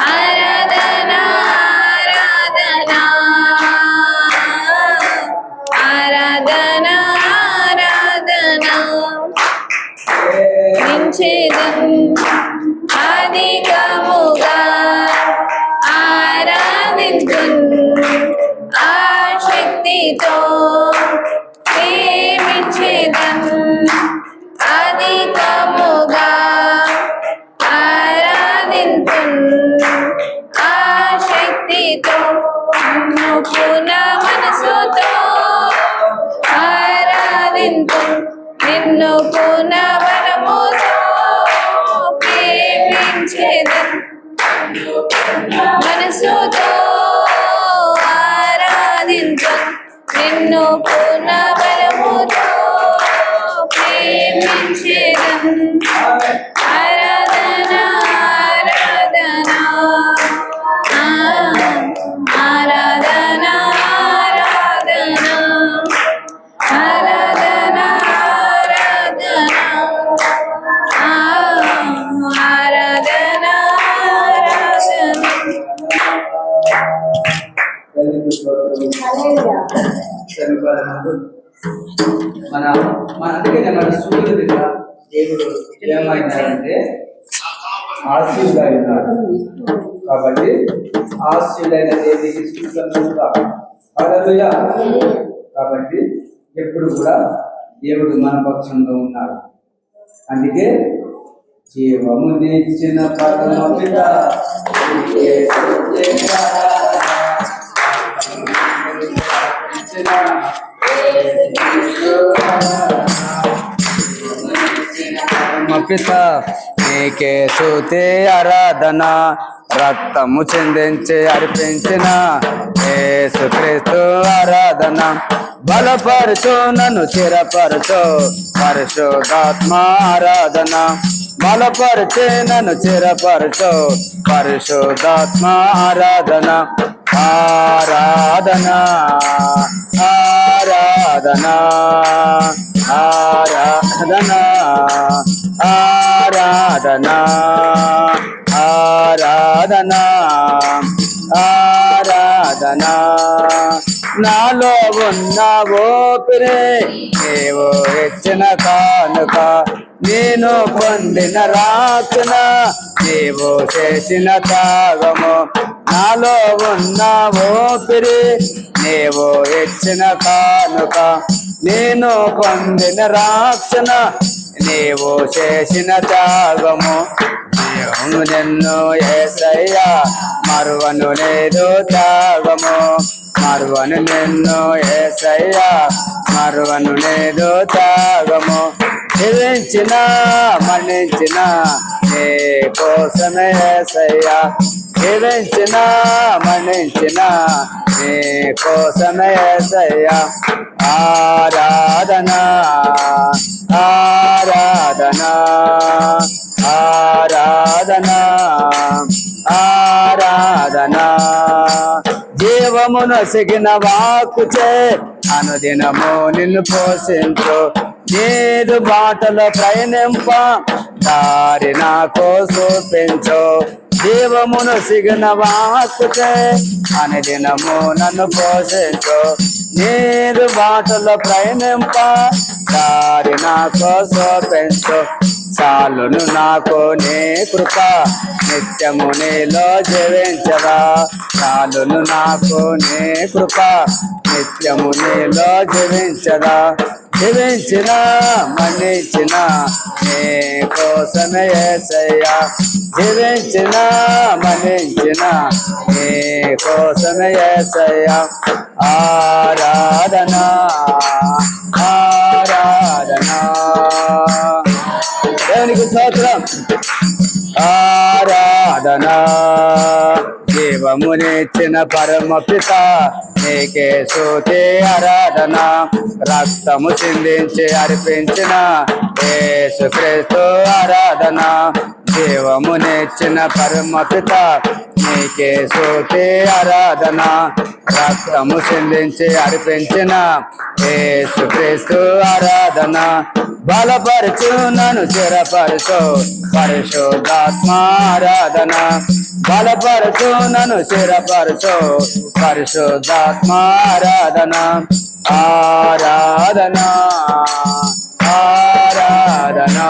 ఆరాధనా ఆరాధనా ఆరాధనా నించేదం అధికముగా ఆరాధింతున్ ఆశక్తితో ప్రేమించేదం అధికముగా ఆరాధింతున్ ఆశక్తితో పూర్ణ మనసుతో ఆరాధింతున్ నిన్ను పూర్ణ బలముతో ప్రేమించేదం మనసుతో ఆరాధింతున్ నిన్ను పూర్ణ బలముతో ప్రేమించేదం ఆరాధనా ఆరాధనా ఆరాధనా ఆరాధనా ఆరాధనా అందుకే మన సూర్యుడు దగ్గర దేవుడు ఏమైనాడంటే ఆశీర్వాదాడు. కాబట్టి ఆశీర్వైన దేవుడికి తీసుకుంటున్నాడుగా. హల్లెలూయా. కాబట్టి ఎప్పుడు కూడా దేవుడు మన పక్షంలో ఉన్నాడు. అందుకే జీవమునిచ్చిన పరమ పిత పిత నీకే స్తుతి ఆరాధన రక్తము చెందించి అర్పించిన యేసుక్రీస్తు ఆరాధన బలపరచు నన్ను స్థిరపరచు పరిశుద్ధాత్మ ఆరాధన బలపరిచే నన్ను స్థిరపరచు పరిశుద్ధాత్మ ఆరాధన ఆరాధన ఆరాధన ఆరాధన ఆరాధన ఆరాధన ఆరాధన నాలో ఉన్న ఊపిరి నీవు ఇచ్చిన కానుక నేను పొందిన రాకున నీవు చేసిన త్యాగము నాలో ఉన్న ఊపిరి నీవు ఇచ్చిన కానుక నేను పొందిన రాక్షణ నీవు చేసిన త్యాగము నిన్ను యేసయ్యా మరువను లేదు త్యాగము మరువను నిన్ను యేసయ్యా మరువను లేదు త్యాగము జీవించిన మరణించిన నీ కోసమే యేసయ్యా జీవించిన మరణించిన నీ కోసమే యేసయ్యా ఆరాధన ఆరాధన ఆరాధన ఆరాధన జీవమును సిగిన వాక్కుచే అనుదినము నిన్ను పోషించు నీదు బాటలో ప్రయాణింప దారి నాకు చూపించు జీవమును సిగిన వాక్కుచే అనుదినము నన్ను పోషించు నీదు బాటలో ప్రయాణింప దారి నాకు చూపించు చాలును నాకు నీ కృప నిత్యము నీలో జీవించగా చాలును నాకు నీ కృప నిత్యము నీలో జీవించగా జీవించిన మరణించిన నీ కోసమే యేసయ్యా జీవించిన మరణించిన నీ కోసమే యేసయ్యా ఆరాధన ఆరాధన దేవునికి స్తోత్రం ఆరాధన జీవమునిచ్చిన పరమ పిత నీకే స్తుతి ఆరాధన రక్తము చిందించి అర్పించిన యేసుక్రీస్తు ఆరాధన జీవమునిచ్చిన పరమ పిత నీకే స్తుతి ఆరాధన. రక్తము చిందించి అర్పించిన యేసుక్రీస్తు ఆరాధన. బలపరచు నన్ను స్థిరపరచు పరిశుద్ధాత్మ ఆరాధన. బలపరచు నన్ను స్థిరపరచు పరిశుద్ధాత్మ ఆరాధన. ఆరాధన ఆరాధన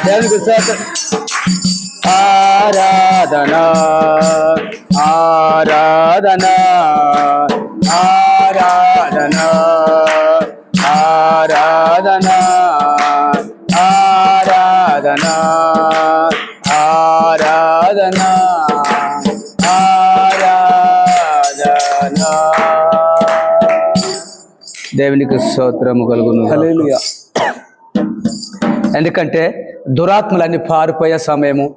దేవునికి స్తోత్రం. ఆరాధన ఆరాధన ఆరాధన ఆరాధన ఆరాధన ఆరాధన ఆరాధన. దేవునికి స్తోత్రము కలుగును. హల్లెలూయా. ఎందుకంటే దురాత్మలన్నీ పారిపోయే సమయము.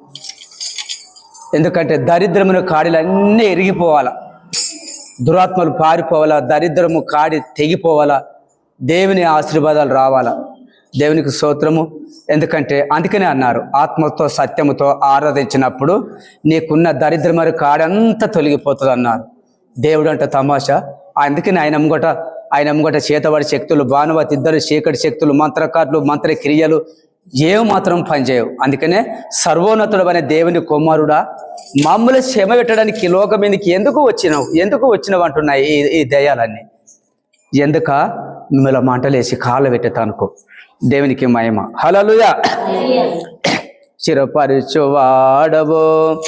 ఎందుకంటే దరిద్రమును కాడిలన్నీ ఎరిగిపోవాలా, దురాత్మలు పారిపోవాలా, దరిద్రము కాడి తెగిపోవాలా, దేవుని ఆశీర్వాదాలు రావాలా. దేవునికి స్తోత్రము. ఎందుకంటే అందుకనే అన్నారు, ఆత్మతో సత్యముతో ఆరాధించినప్పుడు నీకున్న దరిద్రమైన కాడంతా తొలగిపోతుంది అన్నారు. దేవుడు అంటే తమాషా. అందుకని ఆయన ముంగట చేతబడి శక్తులు, భానువతి ఇద్దరు చీకటి శక్తులు, మంత్రకారులు, మంత్రక్రియలు ఏం మాత్రం పనిచేయవు. అందుకనే సర్వోన్నతుడు అనే దేవుని కుమారుడా, మమ్మల్ని శ్రమ పెట్టడానికి లోకం మీదకి ఎందుకు వచ్చినావు అంటున్నాయి ఈ దయ్యాలన్నీ. ఎందుక మిమ్మల్ని మంటలేసి కాళ్ళ పెట్టేతానుకో. దేవునికి మహిమ. హల్లెలూయా. చిరపరచువాడవో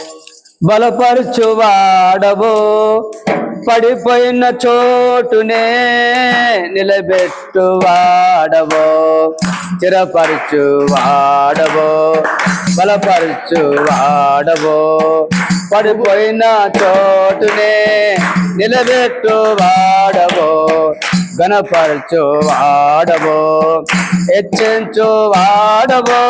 బలపరచువాడవో పడిపోయిన చోటునే నిలబెట్టువాడవో. చిరపరచువాడవో బలపరచువాడవో పడిపోయిన చోటునే నిలబెట్టువాడవో. గణపరచువాడవో హెచ్చించువాడవో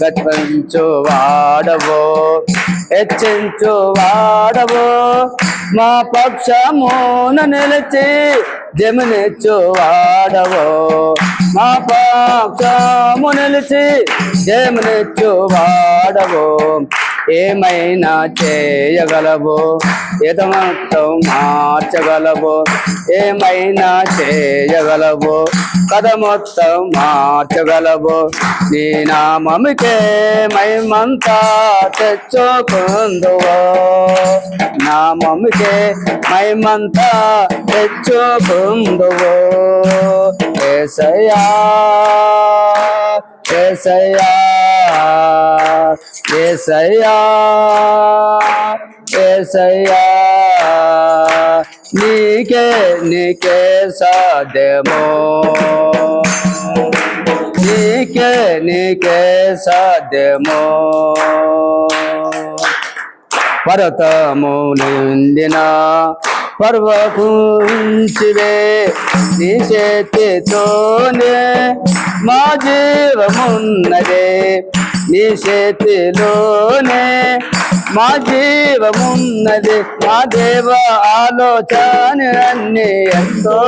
గర్పించువాడవో హెచ్చించువాడవో. మా పక్షమున నిలిచి జమునిచ్చువాడవో. మా పక్షము నిలిచి జమునిచ్చువాడవో. ఏమైనా చేయగలవు, ఎదమొత్తం మార్చగలవు. ఏమైనా చేయగలవు, కథ మొత్తం మార్చగలవు. నీ నామముకే మహిమంతా తెచ్చుకుందువో. నామముకే మహిమంతా తెచ్చుకుందువో. యేసయ్యా యేసయ్యా యేసయ్యా యేసయ్యా. నీకే సాధ్యమో, నీకే సాధ్యమో. పర్వతము నిందిన పర్వకుంచివే నీ చేతితోనే మా జీవమున్నదే. నీ చేతిలోనే మా జీవమున్నది. మా దేవ ఆలోచనలన్నీ ఎంతో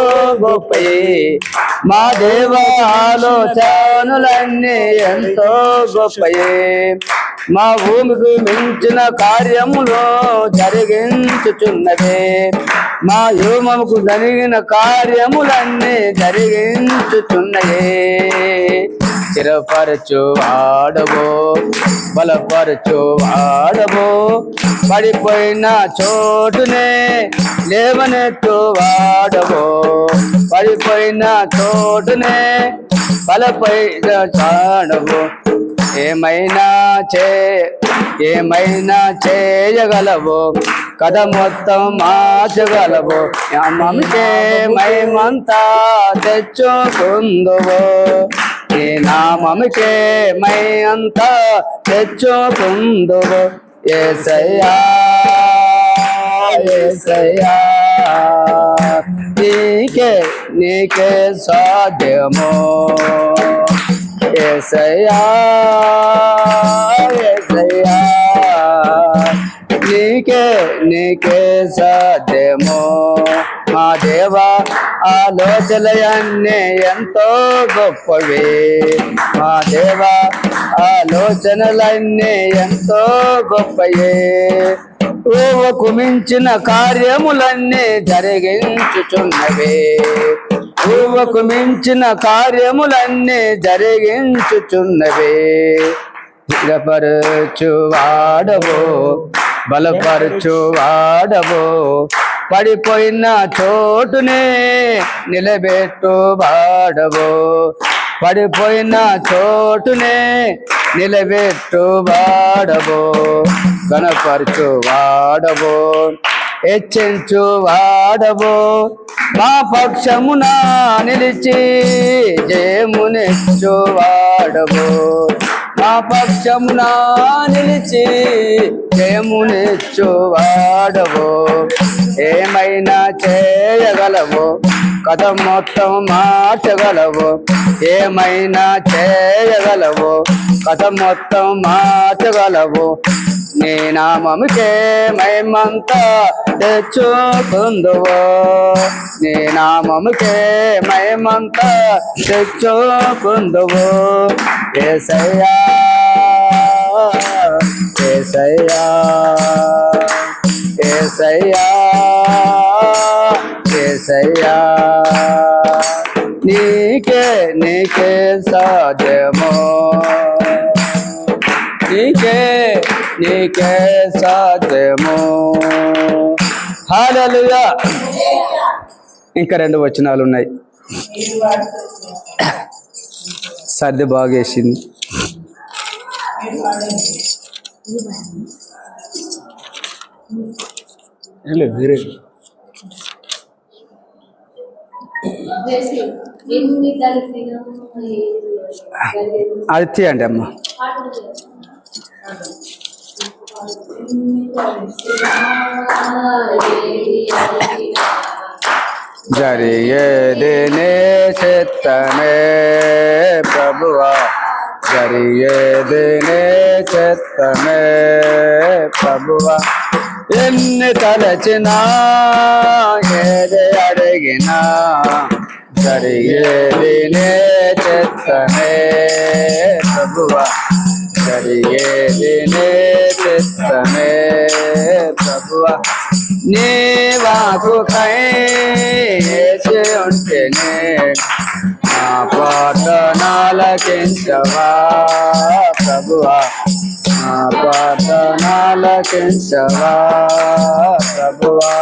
గొప్పయే. మా దేవ ఆలోచనలన్నీ ఎంతో గొప్పయే. మా భూమికి మించిన కార్యములో జరిగించుచున్నదే. మా యోమముకు జరిగిన కార్యములన్నీ జరిగించుచున్నయే. స్థిరపరచువాడవో బలపరచువాడవో పడిపోయిన చోటునే లేవనెత్తువాడవో. పడిపోయిన చోటునే బలపైన చాడవో. ఏమైనా చేయగలవు, కథ మొత్తం మార్చగలవు. నామముకే మహిమంతా తెచ్చుకుందువో. నీ నామముకే మహిమంతా తెచ్చుకుందువో. యేసయ్యా యేసయ్యా. నీకే సాధ్యమో. యేసయ్యా యేసయ్యా. నీకే సాధ్యమో. మా దేవా ఆలోచనలన్నీ ఎంతో గొప్పవి మా దేవా ఆలోచనలన్నీ ఎంతో గొప్పయే ఊహకు మించిన కార్యములన్నీ జరిగించుచున్నవే ఊహకు మించిన కార్యములన్నీ జరిగించుచున్నవే స్థిరపరచు వాడవో బలపరచు వాడవో పడిపోయిన చోటునే నిలబెట్టు వాడవో పడిపోయిన చోటునే నిలబెట్టు వాడవో కనపరచు వాడవో హెచ్చించు వాడవో మా పక్షమున నిలిచి జయమునిచ్చు వాడవో మా పక్షమున నిలిచి జయమునిచ్చు వాడవో ఏమైనా చేయగలవు కథ మొత్తం మార్చగలవు ఏమైనా చేయగలవు కథ మొత్తం మార్చగలవు నీ నామముకే మహిమంతా తెచ్చుకుందువో నీ నామముకే మహిమంతా తెచ్చుకుందువో యేసయ్యా యేసయ్యా యేసయ్యా యేసయ్యా నీకే నీకే సాధ్యమో నీకే నీకే సాధ్యమో హల్లెలూయా ఇంకా 2 వచనాలు ఉన్నాయి సర్ది బాగేసింది వేరే అది తీయండి అమ్మ జరిగేదినే చిత్తమే ప్రభువా జరిగేదినే చిత్తమే ప్రభువా ఎన్ని తలచినా ఏది అడిగినా జరిగేదినే చిత్తమే ప్రభువా జరిగేదినే చిత్తమే ప్రభువా నీ వాక్కుకై వేచి ఉంటేనే నా ప్రార్థనలకించవా ప్రభువా నా ప్రార్థనలకించవా ప్రభువా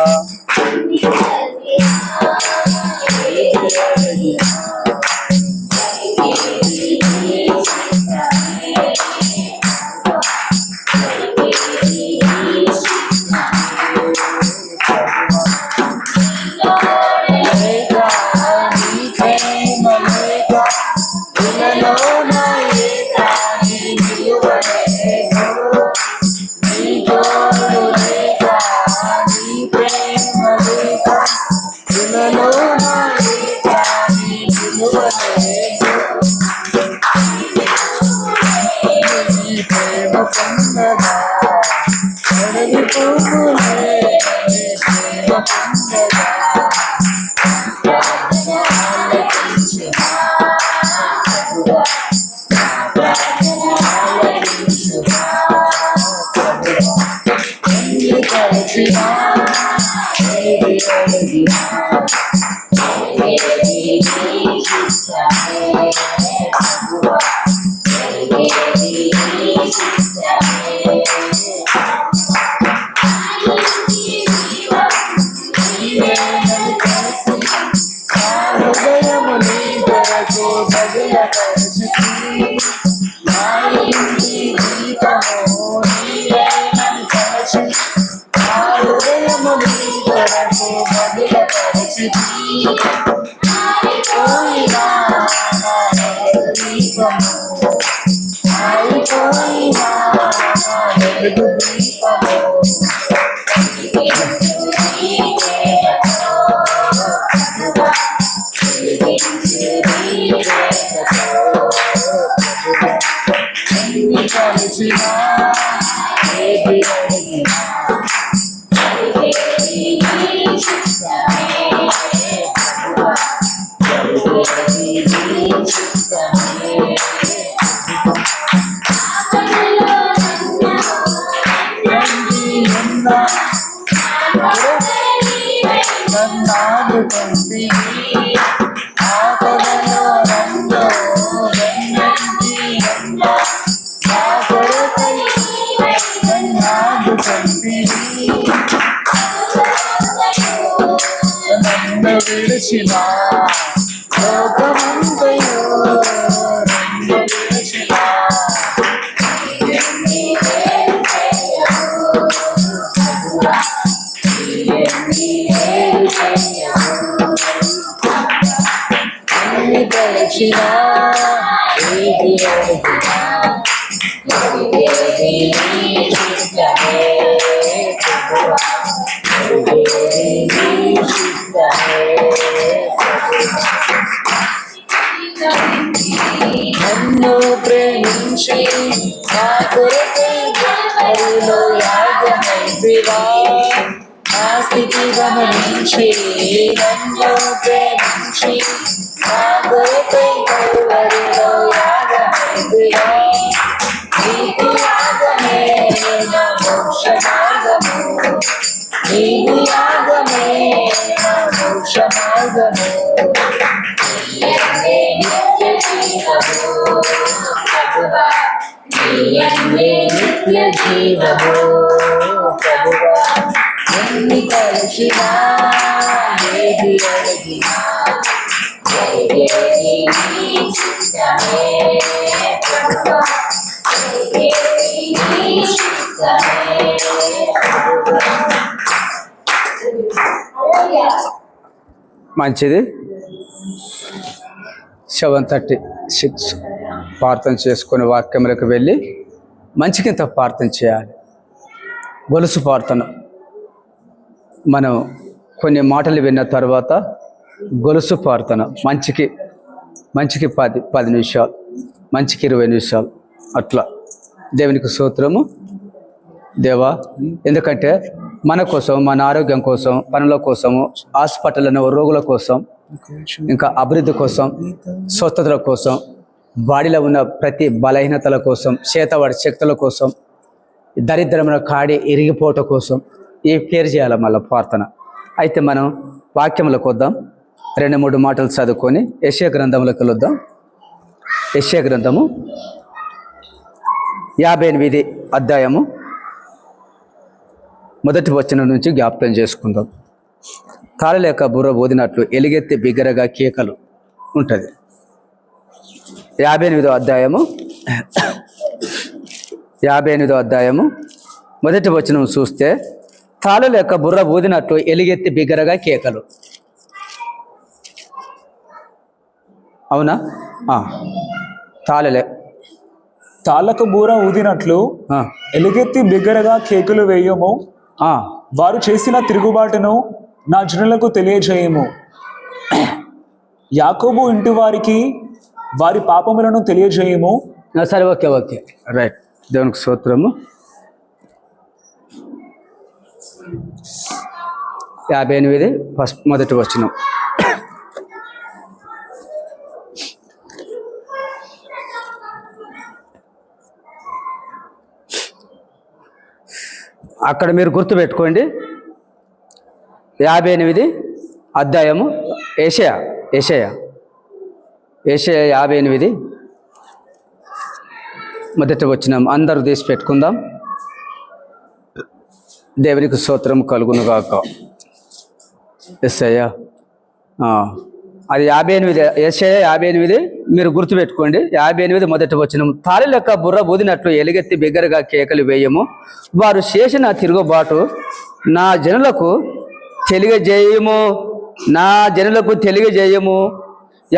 నన్నాదుకుంటివి ఆపదలో నన్ను వెన్నంటి ఉన్నా నా కొరకై నన్నాదుకుంటివి నన్ను విడిచిన లోకమంతయు నన్ను విడిచిన అన్ని కలిసిన ఏది అడిగినా ఏది నీ చిత్తమే ప్రభువా, ఏది నీ చిత్తమే నన్ను ప్రేమించి నా కొరకై బలిలో యాగమైతివా నా స్థితి గమనించి నన్ను ప్రేమించి నా కొరకై బలిలో యాగమైతివా నీకు యాగమే నా మోక్ష మార్గము నీకు యాగమే నా మోక్ష మార్గము నిత్య జీవము ప్రభువా ఎన్ని కలిసినా ఏది అడిగినా ఏది నీ చిత్తమే ప్రభువా, ఏది నీ చిత్తమే ప్రభువా. మంచిది. 7:36 ప్రార్థన చేసుకుని వాక్యములకు వెళ్ళి మంచికింత ప్రార్థన చేయాలి. గొలుసు ప్రార్థన మనం కొన్ని మాటలు విన్న తర్వాత గొలుసు ప్రార్థన మంచికి 10 నిమిషాలు, మంచికి 20 నిమిషాలు అట్లా. దేవునికి స్తోత్రము. దేవా, ఎందుకంటే మన కోసం, మన ఆరోగ్యం కోసం, పనుల కోసము, హాస్పిటల్లో రోగుల కోసం, ఇంకా అభివృద్ధి కోసం, స్వస్థతల కోసం, బాడీలో ఉన్న ప్రతి బలహీనతల కోసం, చేతవాడి శక్తుల కోసం, దరిద్రమైన కాడి ఇరిగిపోవటం కోసం ఈ క్లియర్ చేయాలి మళ్ళీ ప్రార్థన. అయితే మనం వాక్యములకు వద్దాం. 2-3 మాటలు చదువుకొని యెషయా గ్రంథంలోకి వెళ్దాం. యెషయా గ్రంథము 58 అధ్యాయము 1 వచనం నుంచి జ్ఞాపకం చేసుకుందాం. తాళలేక బుర్ర ఊదినట్లు ఎలుగెత్తి బిగ్గరగా కేకలు ఉంటుంది. 58 అధ్యాయము 1 వచనం చూస్తే తాళలేక బుర్ర ఊదినట్లు ఎలుగెత్తి బిగ్గరగా కేకలు. అవునా? తాళ్ళకు బూర ఊదినట్లు ఎలుగెత్తి బిగ్గరగా కేకులు వేయము. వారు చేసిన తిరుగుబాటును నా జనులకు తెలియజేయము. యాకోబు ఇంటి వారికి వారి పాపములను తెలియజేయము. సరే, ఓకే, రైట్. దేవునికి స్తోత్రము. 58 1 వచనం. అక్కడ మీరు గుర్తుపెట్టుకోండి. 58 అధ్యాయము యెషయా 58 1 వచనం. అందరూ తీసి పెట్టుకుందాం. దేవునికి స్తోత్రం కలుగునుగాక. యెషయా అది 58 యెషయా 58 మీరు గుర్తుపెట్టుకోండి. 58 1 వచనం. తాళి లెక్క బుర్ర ఊదినట్లు ఎలుగెత్తి బిగ్గరగా కేకలు వేయము. వారు చేసిన తిరుగుబాటు నా జనులకు తెలియజేయము.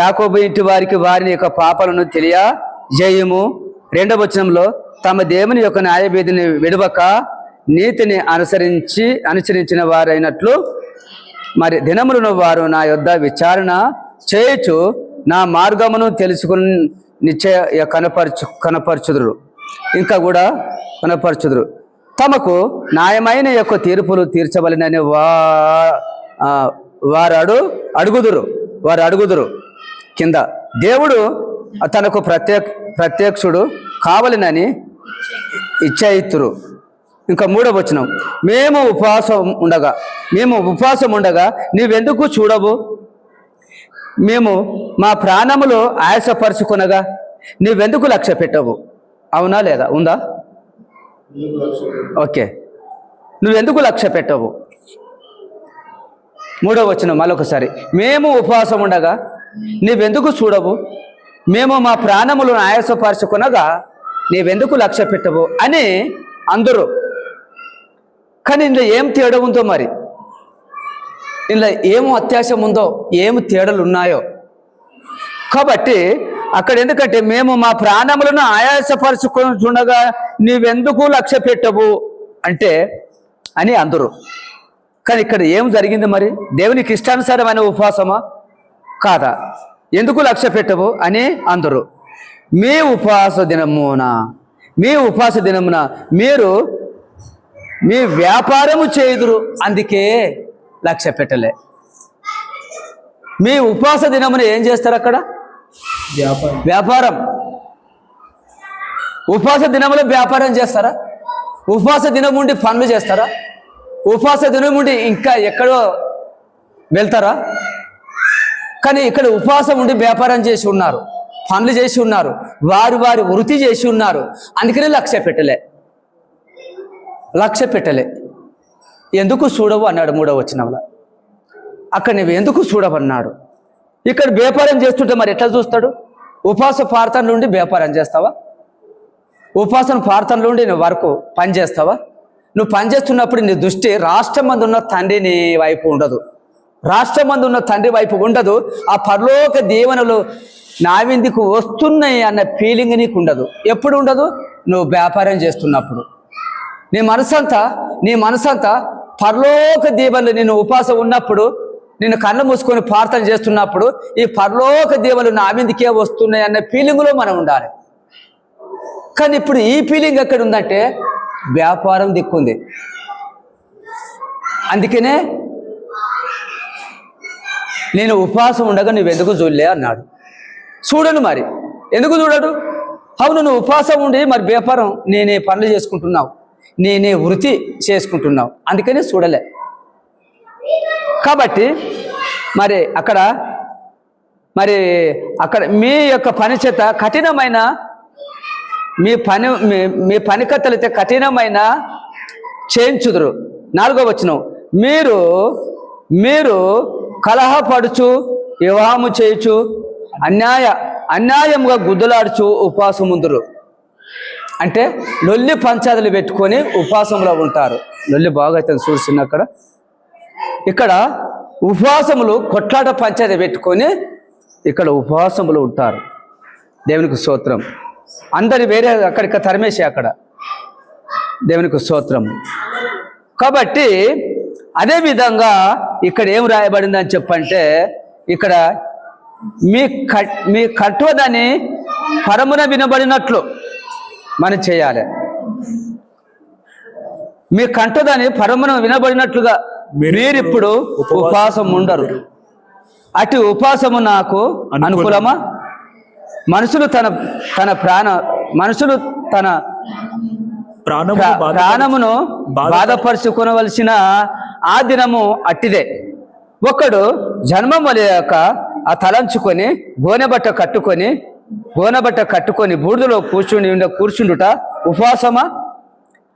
యాకోబు ఇంటి వారికి వారిని యొక్క పాపాలను తెలియజేయము. 2వ వచనంలో తమ దేవుని యొక్క న్యాయభేదిని విడవక నీతిని అనుసరించిన వారైనట్లు మరి దినములను వారు నా యొద్ద విచారణ చేయొచ్చు, నా మార్గమును తెలుసుకుని నిశ్చయ కనపరచుదురు. ఇంకా కూడా కనపరచుదురు. తమకు న్యాయమైన యొక్క తీర్పులు తీర్చవలెనని వారు అడుగుదురు. కింద దేవుడు తనకు ప్రత్యక్షుడు కావలనని ఇచ్చయిత్తురు. ఇంకా 3వ వచనం, మేము ఉపవాసం ఉండగా నీవెందుకు చూడవు? మేము మా ప్రాణములో ఆయాసపరుచుకొనగా నీవెందుకు లక్ష్య పెట్టవు? అవునా లేదా? ఉందా? ఓకే, నువ్వెందుకు లక్ష్య పెట్టవు? 3వ వచనం మరొకసారి, మేము ఉపవాసం ఉండగా నీవెందుకు చూడవు? మేము మా ప్రాణములను ఆయాసపరుచుకొనగా నీవెందుకు లక్ష్య పెట్టవు అని అందరూ. కానీ ఇందులో ఏం తేడా ఉందో, మరి ఇందులో ఏమో అత్యాశం ఉందో, ఏమి తేడాలు ఉన్నాయో. కాబట్టి అక్కడ ఎందుకంటే మేము మా ప్రాణములను ఆయాసపరుచుకుంటుండగా నీవెందుకు లక్ష్య పెట్టవు అంటే అని అందరూ. కానీ ఇక్కడ ఏం జరిగింది? మరి దేవునికి ఇష్టానుసారమైన ఉపవాసమా కాదా? ఎందుకు లక్ష్య పెట్టవు అని అందరూ. మీ ఉపవాస దినమున మీరు మీ వ్యాపారము చేయుదురు, అందుకే లక్ష్య పెట్టలే. మీ ఉపవాస దినమున ఏం చేస్తారు? అక్కడ వ్యాపారం. ఉపవాస దినములో వ్యాపారం చేస్తారా? ఉపవాస దినం ఉండి పనులు చేస్తారా? ఉపవాస దినం ఉండి ఇంకా ఎక్కడో వెళ్తారా? కానీ ఇక్కడ ఉపవాసం ఉండి వ్యాపారం చేసి ఉన్నారు, పనులు చేసి ఉన్నారు, వారి వృత్తి చేసి ఉన్నారు. అందుకనే లక్ష్య పెట్టలే. ఎందుకు చూడవు అన్నాడు 3వ వచనంలో. అక్కడ నువ్వు ఎందుకు చూడవన్నాడు. ఇక్కడ వ్యాపారం చేస్తుంటే మరి ఎట్లా చూస్తాడు? ఉపవాస ప్రార్థన నుండి వ్యాపారం చేస్తావా? ఉపవాసం ప్రార్థన నుండి నువ్వు వరకు పని చేస్తావా? నువ్వు పని చేస్తున్నప్పుడు నీ దృష్టి రాష్ట్రమందు ఉన్న తండ్రి నీ వైపు ఉండదు. రాష్ట్రమందు ఉన్న తండ్రి వైపు ఉండదు. ఆ పరలోక దీవెనలు నా విందుకు వస్తున్నాయి అన్న ఫీలింగ్ నీకు ఉండదు. ఎప్పుడు ఉండదు? నువ్వు వ్యాపారం చేస్తున్నప్పుడు. నీ మనసంతా పరలోక దీవెనలు, నేను ఉపవాసం ఉన్నప్పుడు, నేను కళ్ళు మూసుకొని ప్రార్థన చేస్తున్నప్పుడు ఈ పరలోక దీవెనలు నా విందుకే వస్తున్నాయి అన్న ఫీలింగ్లో మనం ఉండాలి. కానీ ఇప్పుడు ఈ ఫీలింగ్ ఎక్కడ ఉందంటే వ్యాపారం దిక్కుంది. అందుకనే నేను ఉపవాసం ఉండగా నువ్వెందుకు చూడలే అన్నాడు. చూడను. మరి ఎందుకు చూడడు? అవును, నువ్వు ఉపవాసం ఉండి మరి వ్యాపారం నేనే పనులు చేసుకుంటున్నావు, నేనే వృత్తి చేసుకుంటున్నావు, అందుకనే చూడలే. కాబట్టి మరి అక్కడ మీ యొక్క పని చేత కఠినమైన మీ పనికత్తలైతే కఠినమైన చేయించుదురు. 4వ వచనం, మీరు కలహపడుచు, వివాహము చేయుచు, అన్యాయముగా గుద్దులాడుచు ఉపవాసం ఉందురు. అంటే లొల్లి పంచాదులు పెట్టుకొని ఉపవాసంలో ఉంటారు. లొల్లి బాగా అయితే చూస్తున్న ఇక్కడ ఉపవాసములు కొట్లాట పంచాయతీ పెట్టుకొని ఇక్కడ ఉపవాసములు ఉంటారు. దేవునికి స్తోత్రం. అందరి వేరే అక్కడికి తరిమేసి అక్కడ దేవునికి స్తోత్రం. కాబట్టి అదే విధంగా ఇక్కడ ఏం రాయబడిందని చెప్పంటే, ఇక్కడ మీ కట్టువదని పరమున వినబడినట్లు మనం చేయాలి. మీ కంటదని పరమున వినబడినట్లుగా మీరిప్పుడు ఉపవాసం ఉండరు. అటు ఉపవాసము నాకు అనుకూలమా? మనుషులు తన ప్రాణమును బాధపరుచుకొనవలసిన ఆ దినము అట్టిదే. ఒకడు జన్మం వలయక ఆ తలంచుకొని గోనెబట్ట కట్టుకొని బూడిదలో కూర్చుండుట ఉపవాసమా?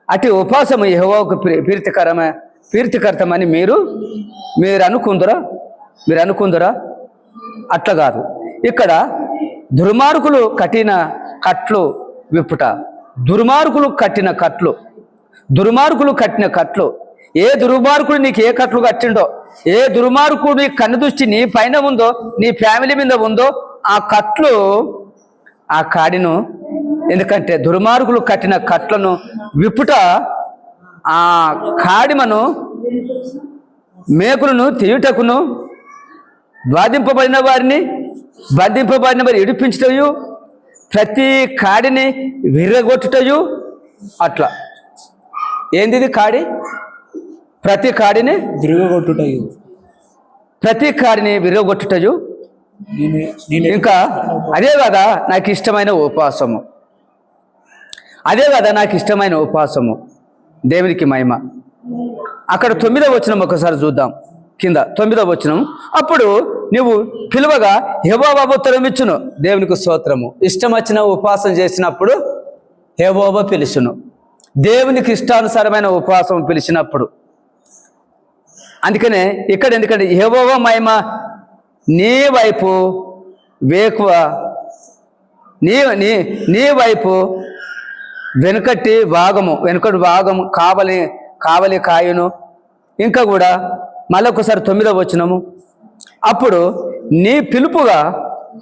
అటు ఉపవాసము యెహోవాకు ప్రీతికరమని మీరు అనుకుందురా? అట్లా కాదు. ఇక్కడ దుర్మార్గులు కట్టిన కట్లు విప్పుట, దుర్మార్గులు కట్టిన కట్లు. ఏ దుర్మార్గుడు నీకు ఏ కట్లు కట్టిండో, ఏ దుర్మార్గుడు నీ కన్ను దృష్టి నీ పైన ఉందో, నీ ఫ్యామిలీ మీద ఉందో, ఆ కట్లు, ఆ కాడిను, ఎందుకంటే దుర్మార్గులు కట్టిన కట్లను విప్పుట, ఆ కాడిమను మేకులను తీయుటకును, బాధింపబడిన వారి ఇడిపించుటయు, ప్రతి కాడిని విర్రగొట్టుటయు. అట్లా ఏంది కాడి? ప్రతి కాడిని విరగొట్టుటయు. ఇంకా అదే కదా నాకు ఇష్టమైన ఉపవాసము. అదే కదా నాకు ఇష్టమైన ఉపవాసము. దేవునికి మహిమ. అక్కడ 9వ వచనం ఒకసారి చూద్దాం. కింద 9వ వచనం, అప్పుడు నువ్వు పిలువగా యెహోవా ఉత్తరం ఇచ్చును. దేవునికి స్తోత్రము. ఇష్టం వచ్చిన ఉపవాసం చేసినప్పుడు యెహోవా పిలుచును. దేవునికి ఇష్టానుసారమైన ఉపవాసం పిలిచినప్పుడు. అందుకనే ఇక్కడ ఎందుకంటే యెహోవా మహిమ నీ వైపు వేకువ, నీ వైపు వెనుకటి భాగము కావలి కాయును. ఇంకా కూడా మళ్ళొకసారి 9వ వచనము, అప్పుడు నీ పిలుపుగా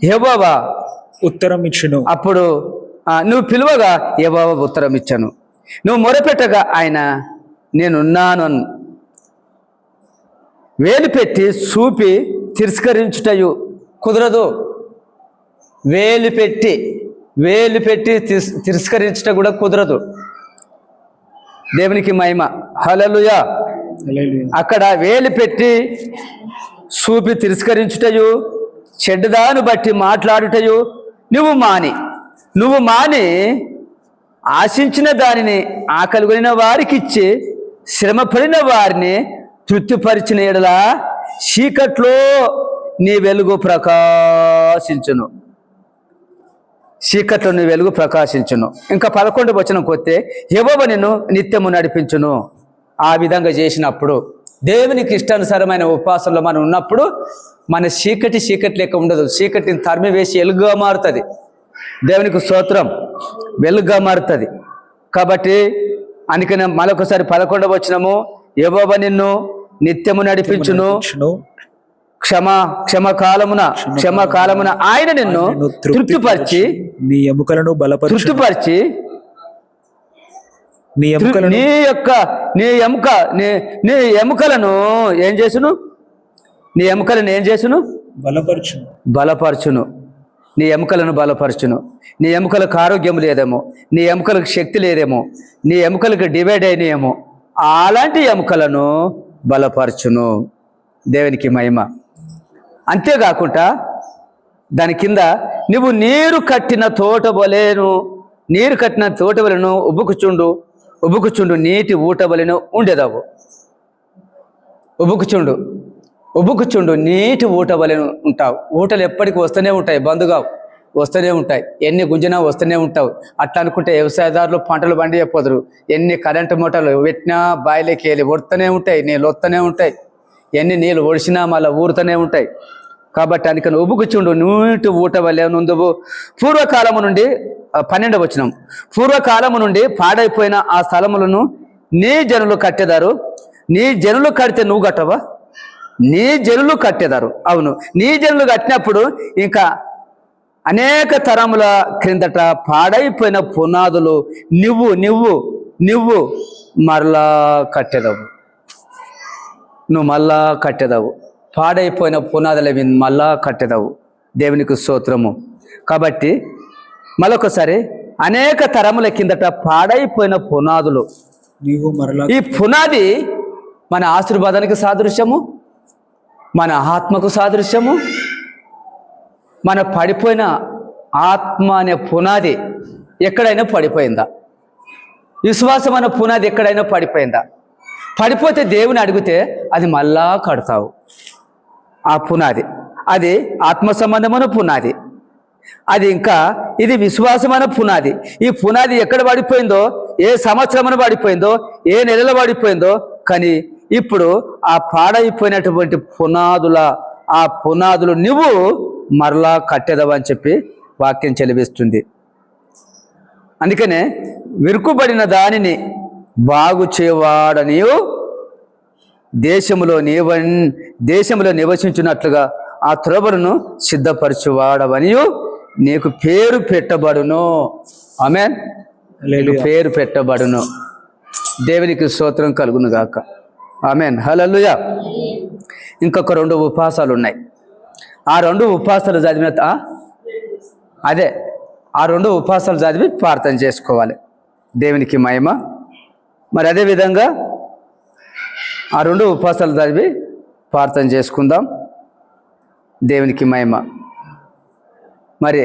యెహోవా ఉత్తరం ఇచ్చును. అప్పుడు నువ్వు పిలువగా యెహోవా ఉత్తరం ఇచ్చాను. నువ్వు మొరపెట్టగా ఆయన నేనున్నాను. వేలు పెట్టి చూపి తిరస్కరించుటయు కుదరదు. వేలు పెట్టి తిరస్కరించుట కూడా కుదరదు. దేవునికి మహిమ. హల్లెలూయా. అక్కడ వేలు పెట్టి చూపి తిరస్కరించుటయు, చెడ్డదాను బట్టి మాట్లాడుటయు నువ్వు మాని ఆశించిన దానిని ఆకలిగొనిన వారికి ఇచ్చి శ్రమపడిన వారిని తృప్తిపరిచిన ఎడల చీకట్లో నీ వెలుగు ప్రకాశించును. చీకట్లో నీ వెలుగు ప్రకాశించును. ఇంకా 11వ వచనంకి వస్తే యెహోవా నిన్ను నిత్యము నడిపించును. ఆ విధంగా చేసినప్పుడు దేవునికి ఇష్టానుసారమైన ఉపవాసంలో మనం ఉన్నప్పుడు మన చీకటి లెక్క ఉండదు. చీకటిని తరిమి వేసి వెలుగుగా మారుతుంది. దేవునికి స్తోత్రం. వెలుగుగా మారుతుంది. కాబట్టి అందుకనే మరొకసారి 11వ వచనము, యెహోవా నిన్ను నిత్యము నడిపించును. క్షమకాలమున ఆయన నిన్ను తృప్తిపరిచి నీ ఎముకలను బలపరచు. నీ ఎముకలను ఏం చేసును? బలపరచును. నీ ఎముకలను బలపరచును. నీ ఎముకలకు ఆరోగ్యం లేదేమో, నీ ఎముకలకు శక్తి లేదేమో, నీ ఎముకలకు డివైడ్ అయినాయేమో, అలాంటి ఎముకలను బలపరచును. దేవునికి మహిమ. అంతేకాకుండా దాని కింద నువ్వు నీరు కట్టిన తోట వలెను ఉబ్బుకుచుండు నీటి ఊట వలెను ఉండేదావు. ఉబ్బుకుచుండు నీటి ఊట వలెను ఉంటావు. ఊటలు ఎప్పటికీ వస్తూనే ఉంటాయి, బంధుగావు వస్తూనే ఉంటాయి. ఎన్ని గుంజినా వస్తూనే ఉంటావు. అట్లా అనుకుంటే వ్యవసాయదారులు పంటలు పండి చెప్పదురు. ఎన్ని కరెంటు మూటలు పెట్టినా బాయిలోకి వెళ్ళి ఒడుతూనే ఉంటాయి, నీళ్ళు వస్తూనే ఉంటాయి. ఎన్ని నీళ్ళు ఒడిసినా మళ్ళీ ఊరుతూనే ఉంటాయి. కాబట్టి అందుకని ఉబ్బుకుచుండు నీటి ఊట వలె నుందువు. పూర్వకాలము నుండి 12వ వచనం, పూర్వకాలము నుండి పాడైపోయిన ఆ స్థలములను నీ జనులు కట్టెదారు. నీ జనులు కడితే నువ్వు కట్టవా? నీ జనులు కట్టెదారు. అవును, నీ జనులు కట్టినప్పుడు ఇంకా అనేక తరముల క్రిందట పాడైపోయిన పునాదులు నువ్వు మరలా కట్టెదవు. నువ్వు మళ్ళా కట్టెదవు. పాడైపోయిన పునాదులవి మళ్ళా కట్టెదవు. దేవునికి స్తోత్రము. కాబట్టి మరొకసారి అనేక తరముల కిందట పాడైపోయిన పునాదులు. ఈ పునాది మన ఆశీర్వాదానికి సాదృశ్యము, మన ఆత్మకు సాదృశ్యము. మన పడిపోయిన ఆత్మ అనే పునాది ఎక్కడైనా పడిపోయిందా? విశ్వాసం అనే పునాది ఎక్కడైనా పడిపోయిందా? పడిపోతే దేవుని అడిగితే అది మళ్ళా కడతావు. ఆ పునాది అది ఆత్మ సంబంధమైన పునాది. అది ఇంకా ఇది విశ్వాసమైన పునాది. ఈ పునాది ఎక్కడ పడిపోయిందో, ఏ సంవత్సరమున పడిపోయిందో, ఏ నెలలో పడిపోయిందో, కానీ ఇప్పుడు ఆ పాడైపోయినటువంటి ఆ పునాదులు నువ్వు మరలా కట్టెదవని చెప్పి వాక్యం చెలిపిస్తుంది. అందుకనే విరుకుబడిన దానిని బాగు చేయవాడనియు దేశములో నివసించున్నట్లుగా ఆ త్రోవలను సిద్ధపరచువాడవనియు నీకు పేరు పెట్టబడును. ఆమేన్. పేరు పెట్టబడును. దేవునికి స్తోత్రం కలుగును గాక. ఆమేన్. హల్లెలూయా. ఇంకొక 2 ఉపవాసాలు ఉన్నాయి. ఆ 2 ఉపవాసాలు చదివిన ఆ 2 ఉపవాసాలు చదివి ప్రార్థన చేసుకోవాలి. దేవునికి మహిమ. మరి అదేవిధంగా ఆ 2 ఉపవాసాలు చదివి ప్రార్థన చేసుకుందాం. దేవునికి మహిమ. మరి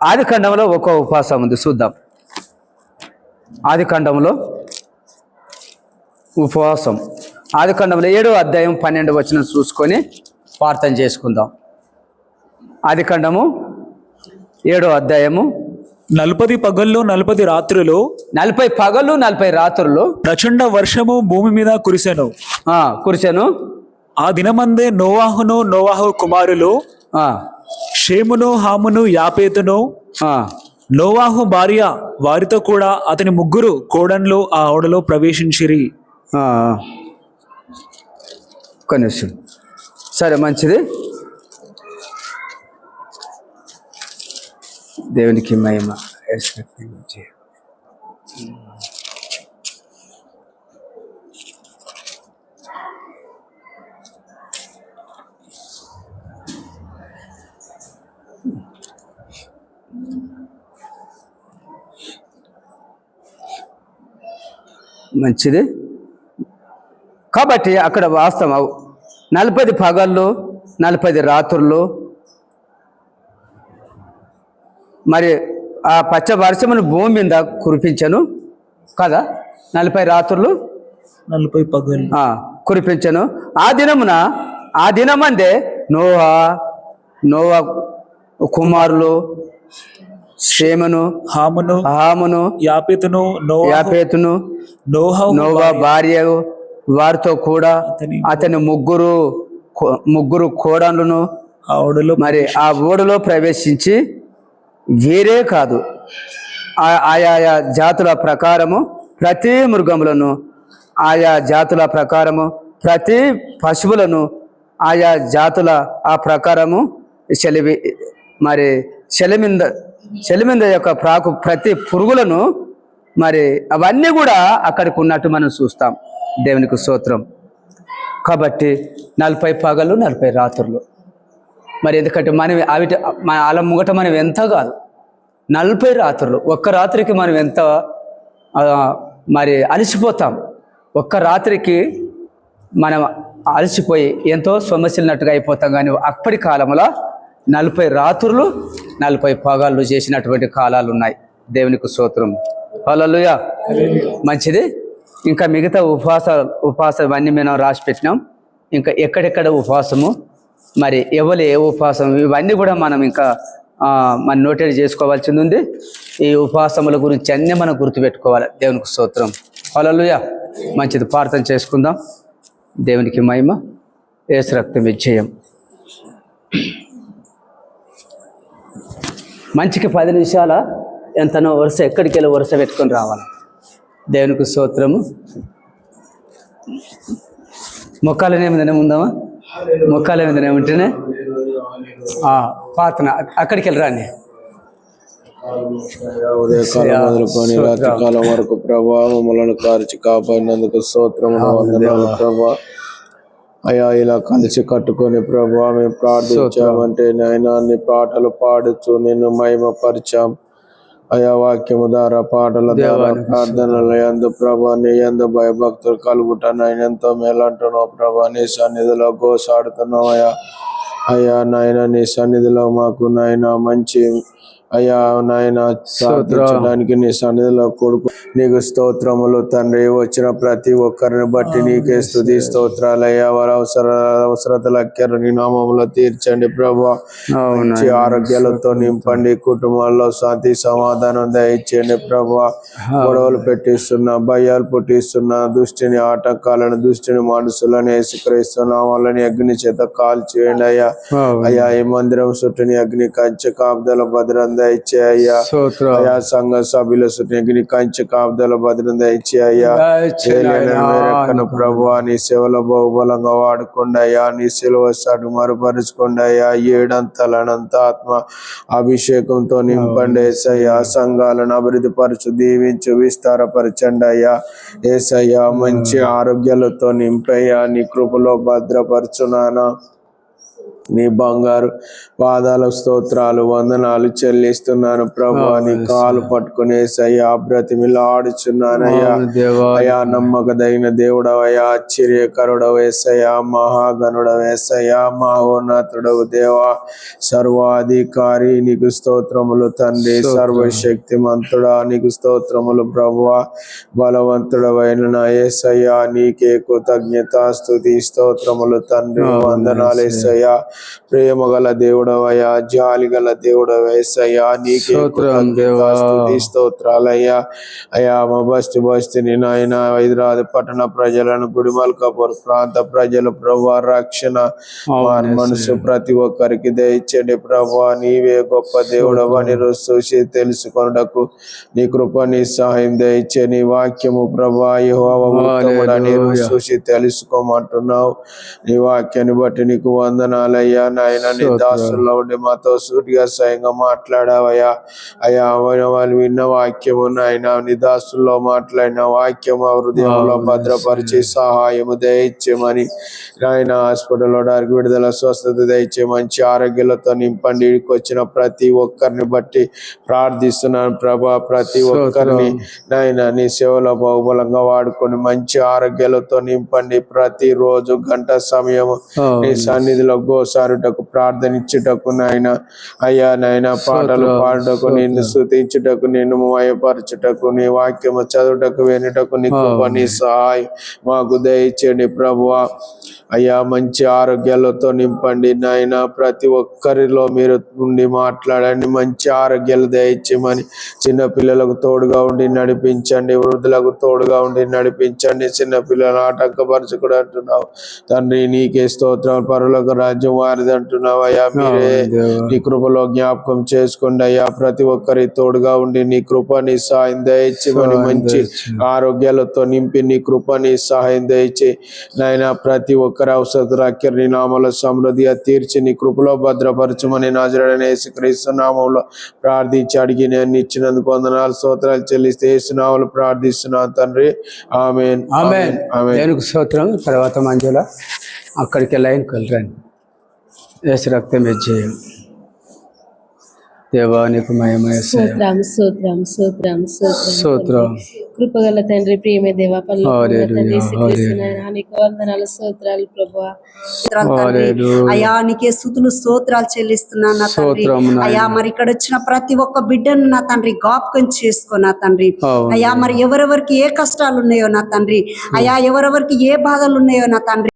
ఆదికాండంలో ఒక ఉపవాసం ఉంది, చూద్దాం. ఆదికాండంలో ఉపవాసం, ఆదికాండంలో 7వ అధ్యాయం 12వ వచనం చూసుకొని ప్రార్థన చేసుకుందాం. ఆదికాండము 7వ అధ్యాయము 40 పగళ్ళు 40 రాత్రులు 40 పగలు 40 రాత్రులు ప్రచండ వర్షము భూమి మీద కురిసెను. కురిసెను. ఆ దినమందే నోవాహు కుమారులు షేమును, హామును, యాపేతును, నోవాహు భార్య వారితో కూడా అతని 3 కోడన్లు ఆ ఓడలో ప్రవేశించిరి. కనీసం సరే, మంచిది. దేవునికి మహిమ. మంచిది. కాబట్టి అక్కడ వాస్తవం 40 పగళ్ళు 40 రాత్రులు మరి ఆ పచ్చ వర్షమును భూమి మీద కురిపించను కదా. 40 రాత్రులు 40 పగళ్ళు కురిపించను. ఆ దినమందే నోవా కుమారులు షేమును, హామును, యాపేతును, నోవా భార్య వారితో కూడా అతని 3 కోడన్లను మరి ఆ ఓడలో ప్రవేశించి, వేరే కాదు ఆయా జాతుల ప్రకారము ప్రతి మృగములను, ఆయా జాతుల ప్రకారము ప్రతి పశువులను, ఆయా జాతుల ఆ ప్రకారము చెలిమింద యొక్క ప్రతి పురుగులను మరి అవన్నీ కూడా అక్కడికి ఉన్నట్టు మనం చూస్తాం. దేవునికి స్తోత్రం. కాబట్టి 40 పగలు 40 రాత్రులు. మరి ఎందుకంటే మనం అలా ముంగట మనం ఎంత కాదు, 40 రాత్రులు. ఒక్క రాత్రికి మనం ఎంత మరి అలసిపోతాం. ఒక్క రాత్రికి మనం అలసిపోయి ఎంతో సొమ్మసిల్లినట్టుగా అయిపోతాం. కానీ అప్పటి కాలంలో 40 రాత్రులు 40 పగళ్ళు చేసినటువంటి కాలాలు ఉన్నాయి. దేవునికి స్తోత్రం. హల్లెలూయా. మంచిది. ఇంకా మిగతా ఉపవాసాలు ఇవన్నీ మనం రాసి పెట్టినాం. ఇంకా ఎక్కడెక్కడ ఉపవాసము, మరి ఎవరు ఏ ఉపవాసం, ఇవన్నీ కూడా మనం ఇంకా మనం నోటెడ్ చేసుకోవాల్సింది ఉంది. ఈ ఉపవాసముల గురించి అన్నీ మనం గుర్తుపెట్టుకోవాలి. దేవునికి స్తోత్రం. హల్లెలూయా. మంచిది. ప్రార్థన చేసుకుందాం. దేవునికి మహిమ. యేసు రక్తం విజయం. మంచికి 10 నిమిషాల ఎంతనో వరుస ఎక్కడికి వెళ్ళి వరుస పెట్టుకొని రావాలి. దేవునికి స్తోత్రము. మొక్కాలనేమిదనే ఉందామా? మొక్కాలేమిదనే ఉంటేనే ప్రార్థన అక్కడికి వెళ్ళి రాని. ఉదయకాలం మొదలుకొని రాత్రి కాలం వరకు ప్రభా మమ్మల్ని కాల్చి కాపాడినందుకు స్తోత్రము, వందనాలు ప్రభా. అయ్యా, ఇలా కలిసి కట్టుకొని ప్రభా మేము ప్రార్థించామంటే నాయనా నీ పాటలు పాడుతూ నిన్ను మహిమపరిచాం. అయా, వాక్యము ద్వారా, పాటల ద్వారా, ప్రార్థనల యందు ప్రభా నీ యందు భయభక్తులు కలుగుట నాయన ఎంతో మేలంటున్నావు ప్రభా. నీ సన్నిధిలో గోసాడుతున్నావు అయ్యా నాయన. నీ సన్నిధిలో మాకు నాయన మంచి అయ్యా నాయన ప్రార్థించడానికి నీ సన్నిధిలో కొడుకు నీకు స్తోత్రములు తండ్రి. వచ్చిన ప్రతి ఒక్కరిని బట్టి నీకే స్తుతి స్తోత్రాలయ్యా. వారి అవసరతలక్కర నీ నామములో తీర్చండి ప్రభా. మంచి ఆరోగ్యాలతో నింపండి. కుటుంబాల్లో శాంతి సమాధానం దయచేయండి ప్రభా. గొడవలు పెట్టిస్తున్నా, భయాలు పుట్టిస్తున్నా దుష్టిని ఆటంకాలను, దుష్టిని మనసులను యేసుక్రీస్తున్నా వాళ్ళని అగ్ని చేత కాల్చివేయండి అయ్యా. అయ్యా, ఈ మందిరం చుట్టూని అగ్ని కంచె కాపుదల భద్రం దయచే అయ్యా. అయ్యా, సంఘ సభ్యుల చుట్టూ అగ్ని కంచె కాపుదల భద్రం దయచే అయ్యా. ప్రభువా నీ సేవలో బహుబలంగా వాడుకోండి అయ్యా. నీ సెలవు సాటు మరుపరుచుకోండి అయ్యా. 7 అంతలనంత ఆత్మ అభిషేకంతో నింపండి ఏసయ్యా. సంఘాలను అభివృద్ధి పరచు, దీవించు, విస్తారపరచండి అయ్యా. ఏసయ్యా, మంచి ఆరోగ్యాలతో నింపయ్యా. నీ కృపలో భద్రపరచునానా. నీ బంగారు పాదాల స్తోత్రాలు వందనాలు చెల్లిస్తున్నాను ప్రభా. నీ కాలు పట్టుకునే సయ్యా బ్రతిమిలాడుచున్నానయ్యా. దేవా అయా నమ్మకదైన దేవుడవయ్యా, ఆశ్చర్యకరుడవేసయ్యా, మహాగణుడవేసయ్యా, మహోన్నతుడవు దేవా, సర్వాధికారి నీకు స్తోత్రములు తండ్రి. సర్వశక్తిమంతుడా నీకు స్తోత్రములు ప్రభువా. బలవంతుడవైన నా యేసయ్యా నీకే కృతజ్ఞత స్తుతి స్తోత్రములు తండ్రి. వందనాలేసయ్యా. ప్రేమ గల దేవుడవయ్యా, జాలి గల దేవుడవేసయ్యా నీకే కృతజ్ఞత స్తుతి స్తోత్రాలయ్యా. అయ్యా మా బస్తిని నాయన హైదరాబాద్ పట్టణ ప్రజలను, గుడిమల్కాపూర్ ప్రాంత ప్రజలు ప్రభువా రక్షణ మనసు ప్రతి ఒక్కరికి దయచేయండి ప్రభువా. నీవే గొప్ప దేవుడవని చూసి తెలుసుకొనుటకు నీ కృప నీ సహాయం దయచే. నీ వాక్యము ప్రభువా యెహోవా ఉత్తముడని చూసి తెలుసుకోమంటున్నావు. నీ వాక్యాన్ని బట్టి నీకు వందనాలయ్యా. నాయన నీ దాసుల్లో ఉండి మాతో సూటిగా స్వయంగా మాట్లాడావయ్యా. అయ్యా వాళ్ళు విన్న వాక్యము నాయన నీ దాసుల్లో మాట్లాడిన వాక్యము హృదయంలో భద్రపరిచి సహాయము దయచేయమని నాయన హాస్పిటల్లో డారికి విడుదల స్వస్థత దయచే. మంచి ఆరోగ్యాలతో నింపండి. వచ్చిన ప్రతి ఒక్కరిని బట్టి ప్రార్థిస్తున్నాను ప్రభా. ప్రతి ఒక్కరిని నాయన నీ సేవలో బహుబలంగా వాడుకొని మంచి ఆరోగ్యాలతో నింపండి. ప్రతి రోజు గంట సమయం నీ సన్నిధిలో గోసారుటకు, ప్రార్థనిచ్చుటకు నాయన అయ్యా నాయన పాటలు పాడుటకు, నిన్ను స్తుతించుటకు, నిన్ను మయపరచుటకు, నీ వాక్యము చదువుటకు, వినుటకు నీ కృప నీ సహాయం మాకు దయచేయండి ప్రభువా. అయ్యా మంచి ఆరోగ్యాలతో నింపండి నాయన. ప్రతి ఒక్కరిలో మీరు ఉండి మాట్లాడండి. మంచి ఆరోగ్యాలు దయచేయమని చిన్న పిల్లలకు తోడుగా ఉండి నడిపించండి. వృద్ధులకు తోడుగా ఉండి నడిపించండి. చిన్న పిల్లలు ఆటంకపరచకూడదు అంటున్నావు తండ్రి. నీకే స్తోత్రం. పరులకు రాజ్యం వారిది అంటున్నావు అయ్యా. మీరే నీ కృపలో జ్ఞాపకం చేసుకోండి అయ్యా. ప్రతి ఒక్కరి తోడుగా ఉండి నీ కృప నీ సహాయం దయచేయమని మంచి ఆరోగ్యాలతో నింపి నీ కృప నీ సహాయం దయచే నాయన. ప్రతి ఒక్కరి అవసరాలు నీ నామములో సమృద్ధిగా తీర్చి నీ కృపలో భద్రపరచమని నజరేయుడైన యేసుక్రీస్తు నామములో ప్రార్థించి అడిగి నేను ఇచ్చినందుకు వందనాలు స్తోత్రాలు చెల్లిస్తే యేసు నామములో ప్రార్థిస్తున్నాను తండ్రి. ఆమేన్ ఆమేన్. దేవునికి స్తోత్రం. తర్వాత మంజుల అక్కడికి లైన్కి వెళ్ళండి. యేసు రక్తం ఇచ్చేయం. దేవానికి మహిమ. స్తోత్రం స్తోత్రం స్తోత్రం స్తోత్రం స్తోత్రం. కృపగల తండ్రి, ప్రియమే దేవ, నీకు వందనాలు స్తోత్రాలు ప్రభువా. అయా నీకే స్తుతులు స్తోత్రాలు చెల్లిస్తున్నాను నా తండ్రి. అయ్యా మరి ఇక్కడ వచ్చిన ప్రతి ఒక్క బిడ్డను నా తండ్రి జ్ఞాపకం చేసుకో నా తండ్రి. అయ్యా మరి ఎవరెవరికి ఏ కష్టాలు ఉన్నాయో నా తండ్రి, అయ్యా ఎవరెవరికి ఏ బాధలు ఉన్నాయో నా తండ్రి